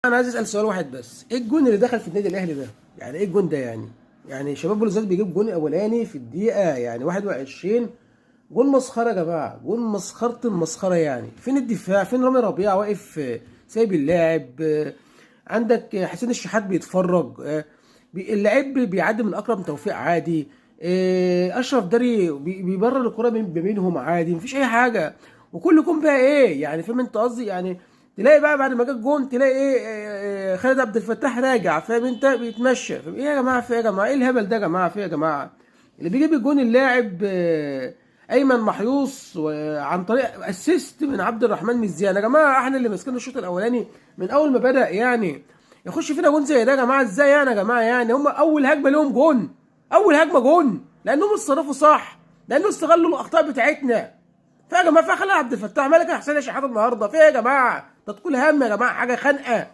انا عايز اسال سؤال واحد بس، ايه الجون اللي دخل في النادي الاهلي ده؟ يعني ايه الجون ده يعني شباب بلوزداد بيجيب جون اولاني في الدقيقه يعني 21. جون مسخره يا جماعه، جون مسخره المسخره. يعني فين الدفاع؟ فين رامي ربيعه واقف سايب اللاعب؟ عندك حسين الشحات بيتفرج، اللعيب بيعدي من اكرم توفيق عادي، اشرف داري بيبرر الكره بينهم عادي، مفيش اي حاجه. وكل جون بقى ايه يعني؟ فاهم انت قصدي؟ يعني تلاقي بقى بعد ما جه الجون تلاقي ايه، خالد عبد الفتاح راجع، فاهم انت، بيتمشى. فاهم ايه يا جماعه؟ في ايه يا جماعه؟ ايه الهبل ده يا جماعه؟ في ايه يا جماعه؟ اللي بيجيب الجون اللاعب ايمن محيوس، وعن طريق اسيست من عبد الرحمن مزيان. يا جماعه احنا اللي ماسكين الشوط الاولاني من اول ما بدا يعني يخش فينا جون زي ده. يا جماعه ازاي يعني؟ يا جماعه يعني هم اول هجمه لهم جون، اول هجمه جون، لانهم اتصرفوا صح، لانه استغلوا الاخطاء بتاعتنا. فيا جماعه، في خالد عبد الفتاح مالك يا حسين يا شحات النهارده؟ في ايه يا جماعه؟ ده تقول هم يا جماعه، حاجه خانقه.